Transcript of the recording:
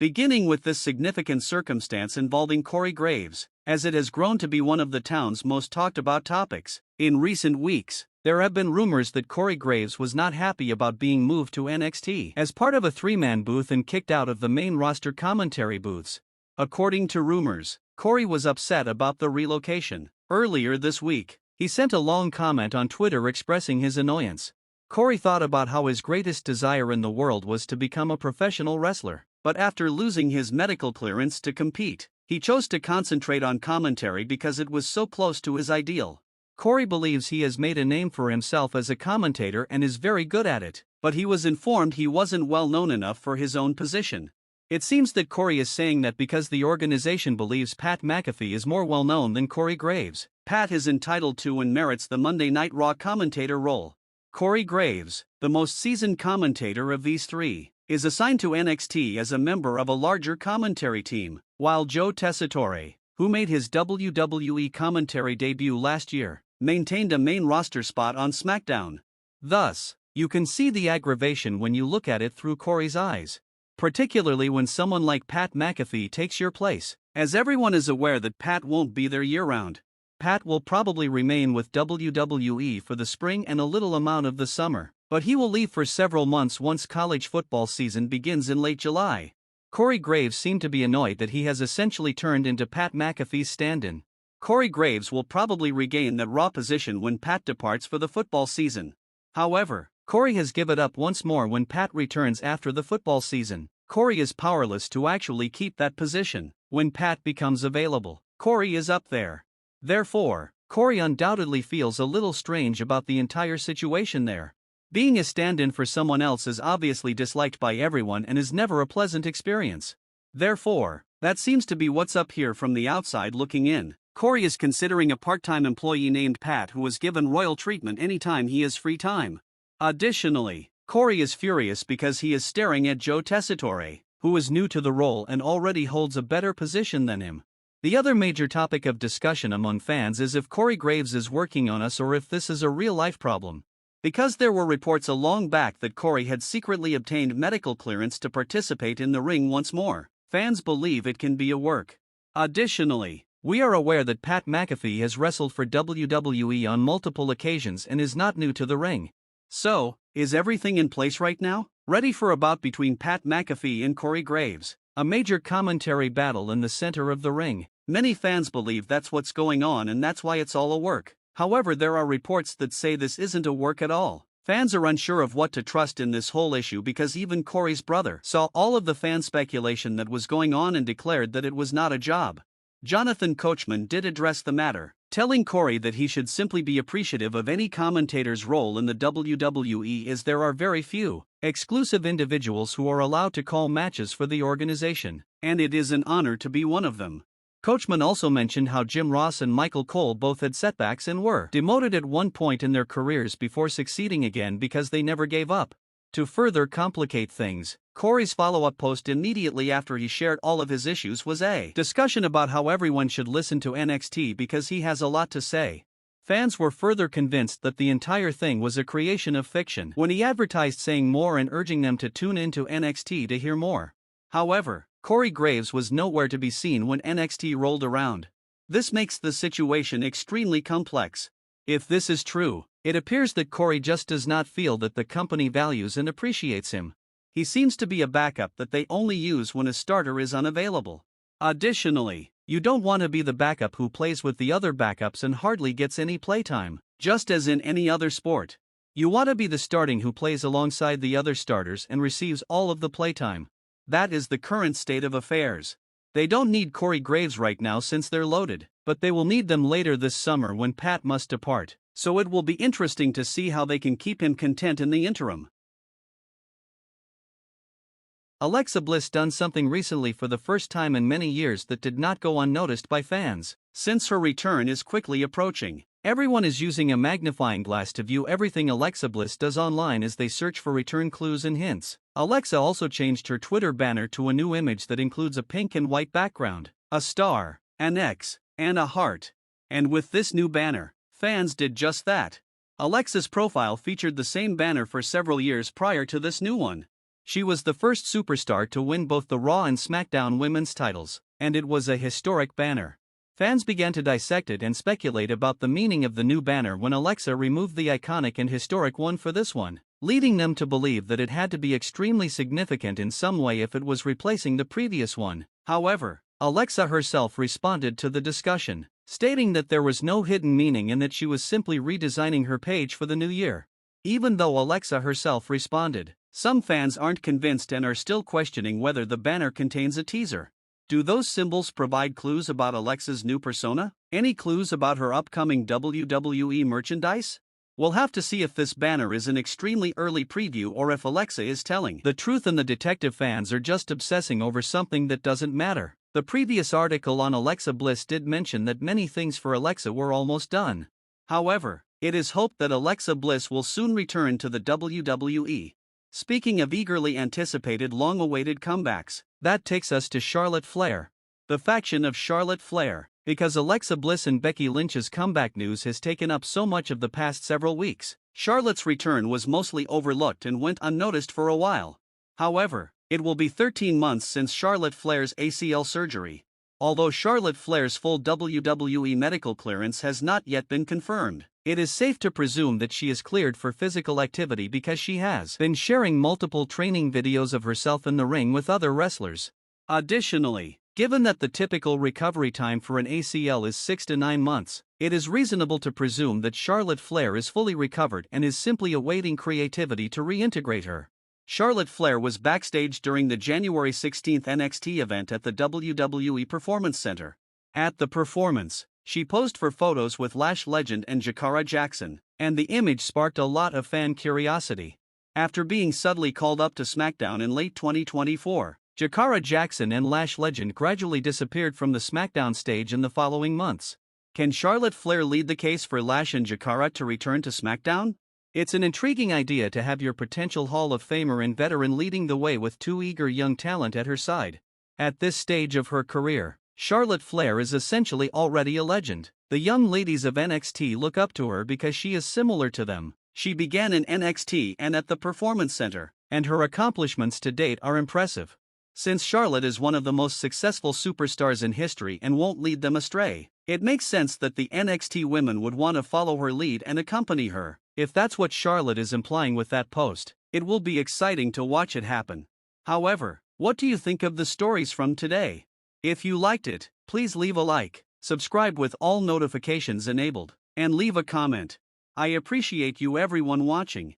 Beginning with this significant circumstance involving Corey Graves, as it has grown to be one of the town's most talked about topics. In recent weeks, there have been rumors that Corey Graves was not happy about being moved to NXT as part of a three-man booth and kicked out of the main roster commentary booths. According to rumors, Corey was upset about the relocation. Earlier this week, he sent a long comment on Twitter expressing his annoyance. Corey thought about how his greatest desire in the world was to become a professional wrestler, but after losing his medical clearance to compete, he chose to concentrate on commentary because it was so close to his ideal. Corey believes he has made a name for himself as a commentator and is very good at it, but he was informed he wasn't well known enough for his own position. It seems that Corey is saying that because the organization believes Pat McAfee is more well known than Corey Graves, Pat is entitled to and merits the Monday Night Raw commentator role. Corey Graves, the most seasoned commentator of these three, is assigned to NXT as a member of a larger commentary team, while Joe Tessitore, who made his WWE commentary debut last year, maintained a main roster spot on SmackDown. Thus, you can see the aggravation when you look at it through Corey's eyes, particularly when someone like Pat McAfee takes your place, as everyone is aware that Pat won't be there year-round. Pat will probably remain with WWE for the spring and a little amount of the summer, but he will leave for several months once college football season begins in late July. Corey Graves seemed to be annoyed that he has essentially turned into Pat McAfee's stand-in. Corey Graves will probably regain that Raw position when Pat departs for the football season. However, Corey has given up once more when Pat returns after the football season. Corey is powerless to actually keep that position. When Pat becomes available, Corey is up there. Therefore, Corey undoubtedly feels a little strange about the entire situation there. Being a stand-in for someone else is obviously disliked by everyone and is never a pleasant experience. Therefore, that seems to be what's up here from the outside looking in. Corey is considering a part-time employee named Pat who is given royal treatment anytime he has free time. Additionally, Corey is furious because he is staring at Joe Tessitore, who is new to the role and already holds a better position than him. The other major topic of discussion among fans is if Corey Graves is working on us or if this is a real-life problem. Because there were reports a long back that Corey had secretly obtained medical clearance to participate in the ring once more, fans believe it can be a work. Additionally, we are aware that Pat McAfee has wrestled for WWE on multiple occasions and is not new to the ring. So, is everything in place right now? Ready for a bout between Pat McAfee and Corey Graves, a major commentary battle in the center of the ring. Many fans believe that's what's going on and that's why it's all a work. However, there are reports that say this isn't a work at all. Fans are unsure of what to trust in this whole issue because even Corey's brother saw all of the fan speculation that was going on and declared that it was not a job. Jonathan Coachman did address the matter, telling Corey that he should simply be appreciative of any commentator's role in the WWE as there are very few exclusive individuals who are allowed to call matches for the organization, and it is an honor to be one of them. Coachman also mentioned how Jim Ross and Michael Cole both had setbacks and were demoted at one point in their careers before succeeding again because they never gave up. To further complicate things, Corey's follow-up post immediately after he shared all of his issues was a discussion about how everyone should listen to NXT because he has a lot to say. Fans were further convinced that the entire thing was a creation of fiction when he advertised saying more and urging them to tune into NXT to hear more. However, Corey Graves was nowhere to be seen when NXT rolled around. This makes the situation extremely complex. If this is true, it appears that Corey just does not feel that the company values and appreciates him. He seems to be a backup that they only use when a starter is unavailable. Additionally, you don't want to be the backup who plays with the other backups and hardly gets any playtime, just as in any other sport. You want to be the starting who plays alongside the other starters and receives all of the playtime. That is the current state of affairs. They don't need Corey Graves right now since they're loaded, but they will need them later this summer when Pat must depart, so it will be interesting to see how they can keep him content in the interim. Alexa Bliss done something recently for the first time in many years that did not go unnoticed by fans. Since her return is quickly approaching, everyone is using a magnifying glass to view everything Alexa Bliss does online as they search for return clues and hints. Alexa also changed her Twitter banner to a new image that includes a pink and white background, a star, an X, and a heart. And with this new banner, fans did just that. Alexa's profile featured the same banner for several years prior to this new one. She was the first superstar to win both the Raw and SmackDown women's titles, and it was a historic banner. Fans began to dissect it and speculate about the meaning of the new banner when Alexa removed the iconic and historic one for this one, leading them to believe that it had to be extremely significant in some way if it was replacing the previous one. However, Alexa herself responded to the discussion, stating that there was no hidden meaning and that she was simply redesigning her page for the new year. Even though Alexa herself responded, some fans aren't convinced and are still questioning whether the banner contains a teaser. Do those symbols provide clues about Alexa's new persona? Any clues about her upcoming WWE merchandise? We'll have to see if this banner is an extremely early preview or if Alexa is telling the truth and the detective fans are just obsessing over something that doesn't matter. The previous article on Alexa Bliss did mention that many things for Alexa were almost done. However, it is hoped that Alexa Bliss will soon return to the WWE. Speaking of eagerly anticipated long-awaited comebacks, that takes us to Charlotte Flair. The faction of Charlotte Flair, because Alexa Bliss and Becky Lynch's comeback news has taken up so much of the past several weeks. Charlotte's return was mostly overlooked and went unnoticed for a while. However, it will be 13 months since Charlotte Flair's ACL surgery. Although Charlotte Flair's full WWE medical clearance has not yet been confirmed, it is safe to presume that she is cleared for physical activity because she has been sharing multiple training videos of herself in the ring with other wrestlers. Additionally, given that the typical recovery time for an ACL is 6 to 9 months, it is reasonable to presume that Charlotte Flair is fully recovered and is simply awaiting creativity to reintegrate her. Charlotte Flair was backstage during the January 16 NXT event at the WWE Performance Center. At the performance, she posed for photos with Lash legend and Jakara Jackson, and the image sparked a lot of fan curiosity. After being suddenly called up to SmackDown in late 2024, Jakara Jackson and Lash legend gradually disappeared from the SmackDown stage in the following months. Can Charlotte Flair lead the case for Lash and Jakara to return to SmackDown? It's an intriguing idea to have your potential Hall of Famer and veteran leading the way with two eager young talent at her side. At this stage of her career, Charlotte Flair is essentially already a legend. The young ladies of NXT look up to her because she is similar to them. She began in NXT and at the Performance Center, and her accomplishments to date are impressive. Since Charlotte is one of the most successful superstars in history and won't lead them astray, it makes sense that the NXT women would want to follow her lead and accompany her. If that's what Charlotte is implying with that post, it will be exciting to watch it happen. However, what do you think of the stories from today? If you liked it, please leave a like, subscribe with all notifications enabled, and leave a comment. I appreciate you everyone watching.